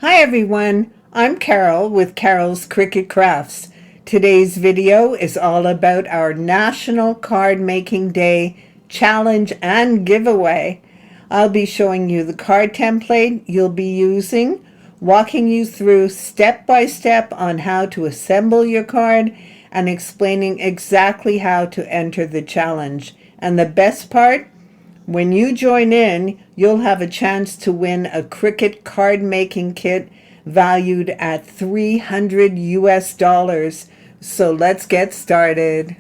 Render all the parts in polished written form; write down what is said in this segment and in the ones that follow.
Hi everyone, I'm Carole with Carole's Cricut Crafts. Today's video is all about our National Card Making Day challenge and giveaway. I'll be showing you the card template you'll be using, walking you through step by step on how to assemble your card, and explaining exactly how to enter the challenge. And the best part, when you join in, you'll have a chance to win a Cricut Card Making Kit valued at $300 US. So let's get started.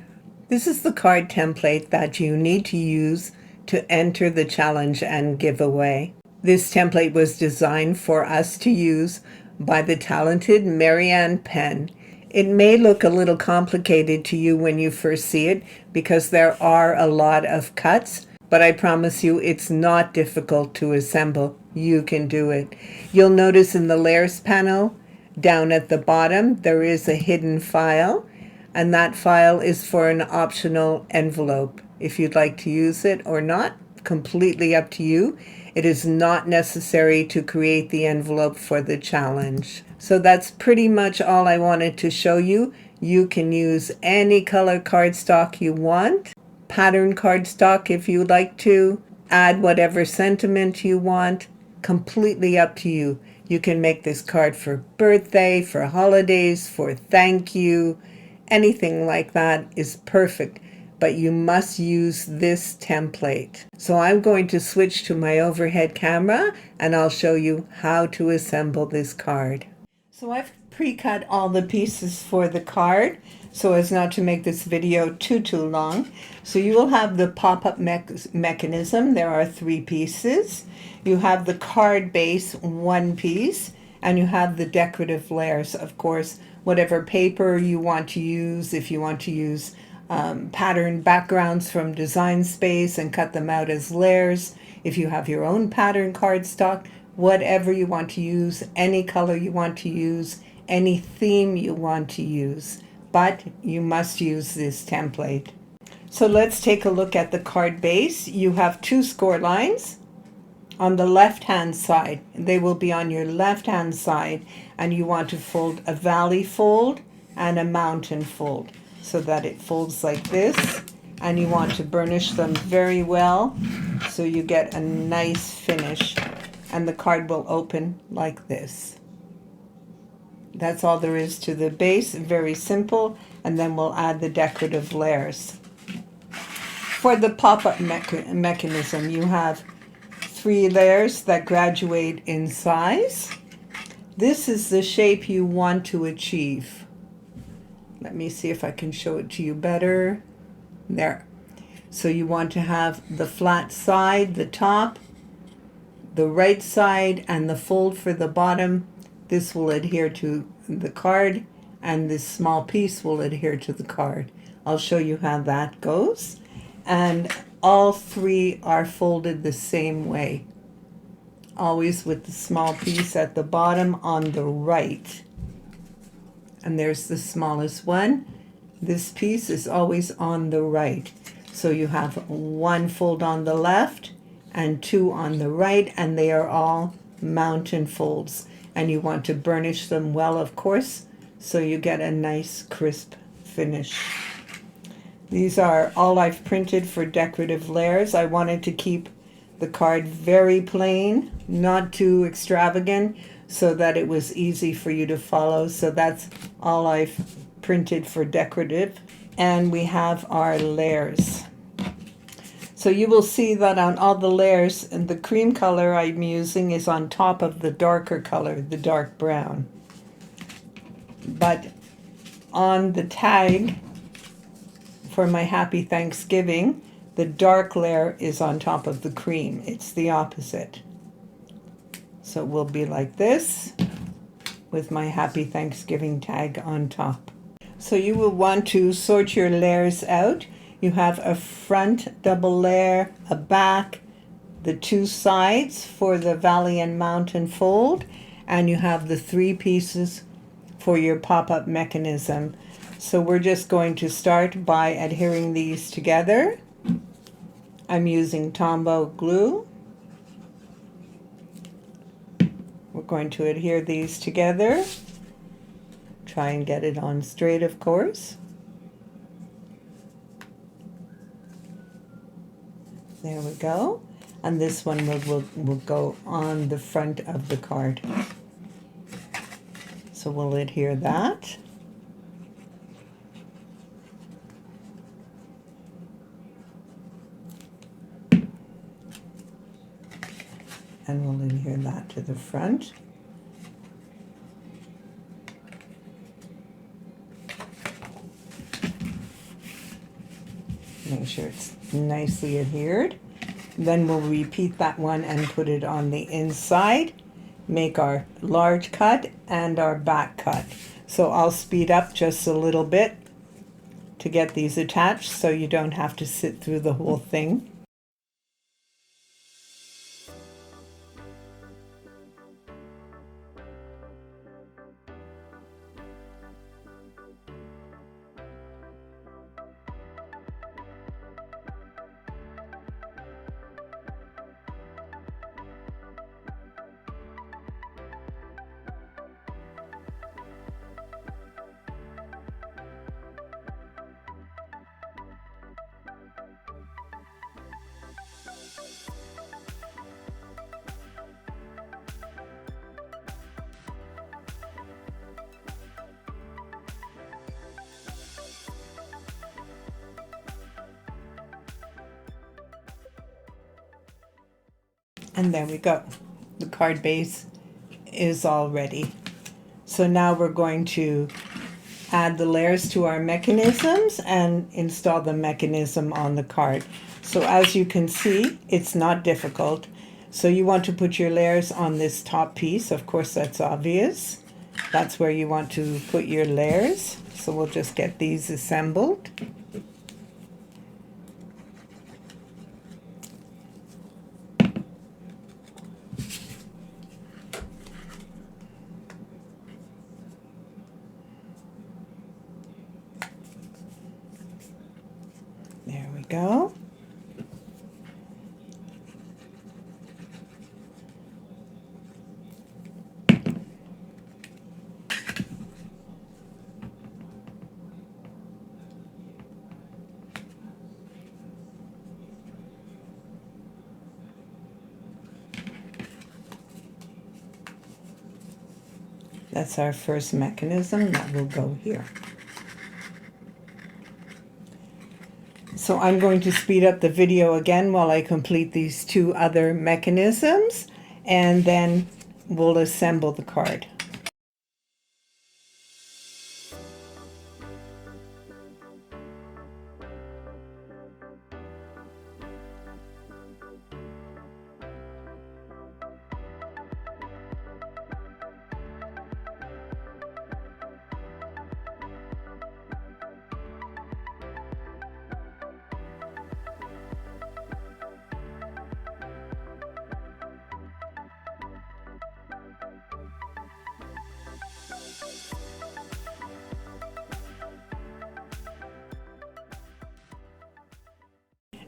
This is the card template that you need to use to enter the challenge and giveaway. This template was designed for us to use by the talented Marianne Penn. It may look a little complicated to you when you first see it because there are a lot of cuts, but I promise you it's not difficult to assemble. You can do it. You'll notice in the layers panel down at the bottom there is a hidden file, and that file is for an optional envelope. If you'd like to use it or not, completely up to you. It is not necessary to create the envelope for the challenge. So that's pretty much all I wanted to show you. You can use any color cardstock you want. Pattern cardstock if you like to, add whatever sentiment you want, completely up to you. You can make this card for birthday, for holidays, for thank you, anything like that is perfect, but you must use this template. So I'm going to switch to my overhead camera and I'll show you how to assemble this card. So I've pre-cut all the pieces for the card so as not to make this video too long. So you will have the pop-up mechanism. There are 3 pieces. You have the card base, 1 piece, and you have the decorative layers. Of course, whatever paper you want to use, if you want to use pattern backgrounds from Design Space and cut them out as layers, if you have your own pattern cardstock, whatever you want to use, any color you want to use, any theme you want to use, but you must use this template. So let's take a look at the card base. You have 2 score lines on the left hand side. They will be on your left hand side, and you want to fold a valley fold and a mountain fold so that it folds like this, and you want to burnish them very well so you get a nice finish, and the card will open like this. That's all there is to the base, very simple, and then we'll add the decorative layers. For the pop-up mechanism, you have 3 layers that graduate in size. This is the shape you want to achieve. Let me see if I can show it to you better. There. So you want to have the flat side, the top, the right side, and the fold for the bottom. This will adhere to the card, and this small piece will adhere to the card. I'll show you how that goes. And all 3 are folded the same way, always with the small piece at the bottom on the right. And there's the smallest one. This piece is always on the right. So you have 1 fold on the left and 2 on the right, and they are all mountain folds. And you want to burnish them well, of course, so you get a nice crisp finish. These are all I've printed for decorative layers. I wanted to keep the card very plain, not too extravagant, so that it was easy for you to follow. So that's all I've printed for decorative. And we have our layers. So you will see that on all the layers, and the cream color I'm using is on top of the darker color, the dark brown. But on the tag for my Happy Thanksgiving, the dark layer is on top of the cream. It's the opposite. So it will be like this with my Happy Thanksgiving tag on top. So you will want to sort your layers out. You have a front double layer, a back, the 2 sides for the valley and mountain fold, and you have the 3 pieces for your pop-up mechanism. So we're just going to start by adhering these together. I'm using Tombow glue. We're going to adhere these together. Try and get it on straight, of course. There we go. And this one will go on the front of the card. So we'll adhere that. And we'll adhere that to the front. Make sure it's nicely adhered. Then we'll repeat that one and put it on the inside. Make our large cut and our back cut. So I'll speed up just a little bit to get these attached so you don't have to sit through the whole thing. And there we go. The card base is all ready. So now we're going to add the layers to our mechanisms and install the mechanism on the card. So as you can see, it's not difficult. So you want to put your layers on this top piece. Of course, that's obvious. That's where you want to put your layers. So we'll just get these assembled. There we go. That's our first mechanism that will go here. So I'm going to speed up the video again while I complete these two other mechanisms, and then we'll assemble the card.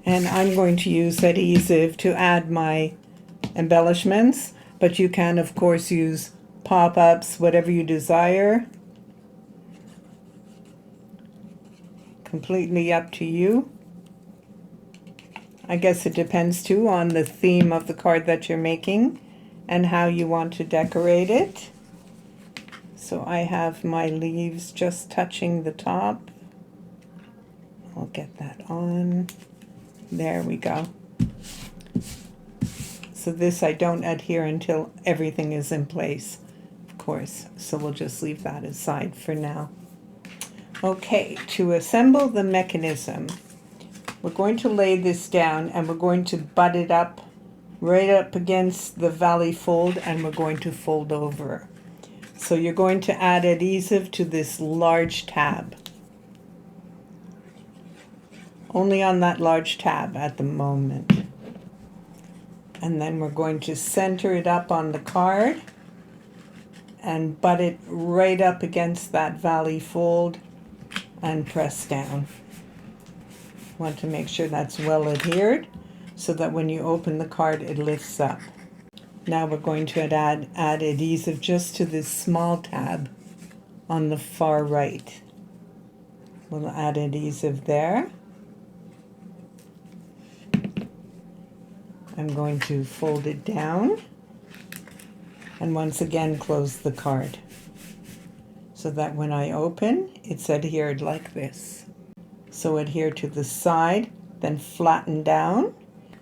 And I'm going to use adhesive to add my embellishments, but you can of course use pop-ups, whatever you desire. Completely up to you. I guess it depends too on the theme of the card that you're making and how you want to decorate it. So I have my leaves just touching the top. I'll get that on. There we go. So this I don't adhere until everything is in place, of course. So we'll just leave that aside for now. Okay, to assemble the mechanism, we're going to lay this down and we're going to butt it up right up against the valley fold, and we're going to fold over. So you're going to add adhesive to this large tab. Only on that large tab at the moment. And then we're going to center it up on the card and butt it right up against that valley fold and press down. Want to make sure that's well adhered so that when you open the card it lifts up. Now we're going to add adhesive just to this small tab on the far right. We'll add adhesive there. I'm going to fold it down and once again close the card so that when I open, it's adhered like this. So adhere to the side, then flatten down,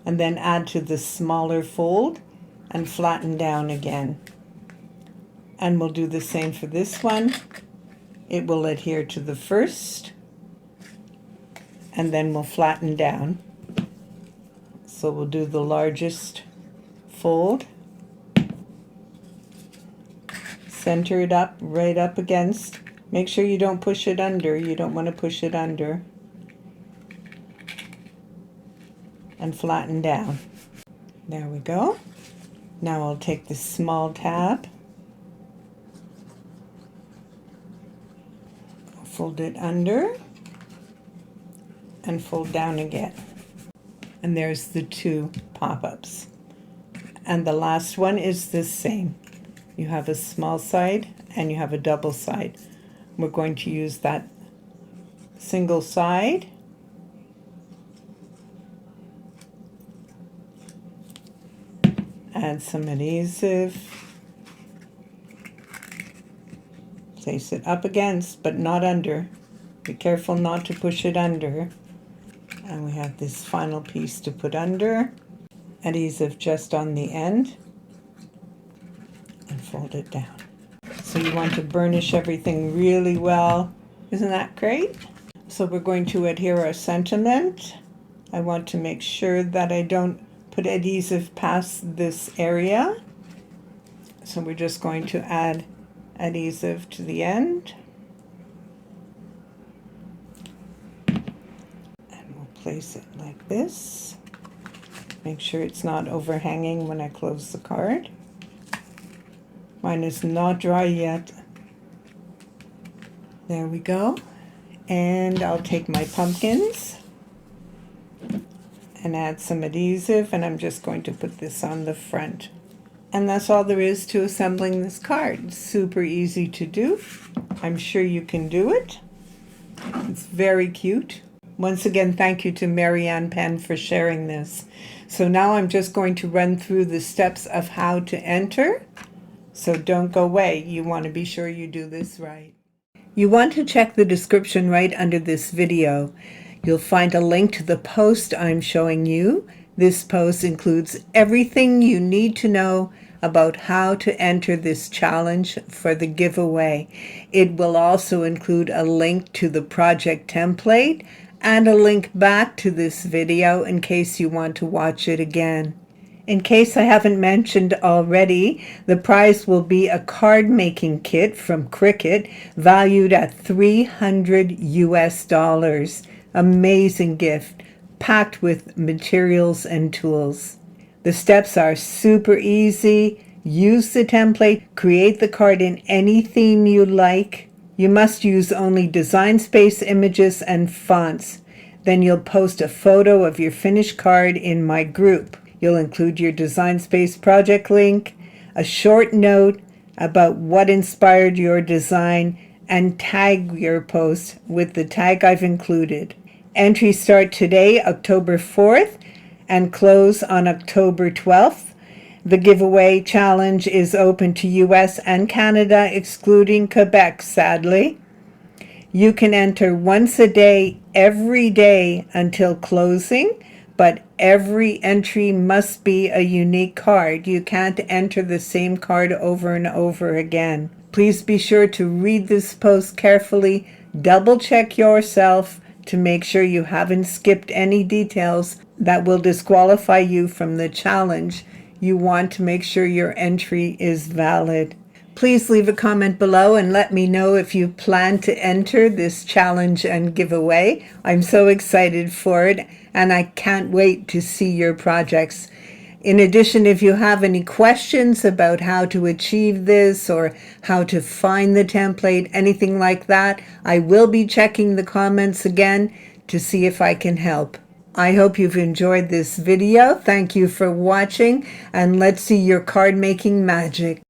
and then add to the smaller fold and flatten down again. And we'll do the same for this one. It will adhere to the first, and then we'll flatten down. So we'll do the largest fold, center it up, right up against. Make sure you don't push it under. You don't want to push it under. And flatten down. There we go. Now I'll take this small tab, fold it under, and fold down again. And there's the two pop-ups. And the last one is the same. You have a small side and you have a double side. We're going to use that single side. Add some adhesive. Place it up against, but not under. Be careful not to push it under. And we have this final piece to put under. Adhesive just on the end. And fold it down. So you want to burnish everything really well. Isn't that great? So we're going to adhere our sentiment. I want to make sure that I don't put adhesive past this area. So we're just going to add adhesive to the end. Place it like this. Make sure it's not overhanging when I close the card. Mine is not dry yet. There we go. And I'll take my pumpkins and add some adhesive, and I'm just going to put this on the front. And that's all there is to assembling this card. Super easy to do. I'm sure you can do it. It's very cute. Once again, thank you to Marianne Penn for sharing this. So now I'm just going to run through the steps of how to enter. So don't go away. You want to be sure you do this right. You want to check the description right under this video. You'll find a link to the post I'm showing you. This post includes everything you need to know about how to enter this challenge for the giveaway. It will also include a link to the project template and a link back to this video in case you want to watch it again. In case I haven't mentioned already, the prize will be a card making kit from Cricut valued at $300 US. Amazing gift, packed with materials and tools. The steps are super easy. Use the template, create the card in any theme you like. You must use only design space images and fonts. Then you'll post a photo of your finished card in my group. You'll include your design space project link, a short note about what inspired your design, and tag your post with the tag I've included. Entries start today, October 4th, and close on October 12th. The giveaway challenge is open to US and Canada, excluding Quebec, sadly. You can enter once a day, every day until closing, but every entry must be a unique card. You can't enter the same card over and over again. Please be sure to read this post carefully, double check yourself to make sure you haven't skipped any details that will disqualify you from the challenge. You want to make sure your entry is valid. Please leave a comment below and let me know if you plan to enter this challenge and giveaway. I'm so excited for it, and I can't wait to see your projects. In addition, if you have any questions about how to achieve this or how to find the template, anything like that, I will be checking the comments again to see if I can help. I hope you've enjoyed this video. Thank you for watching, and let's see your card making magic.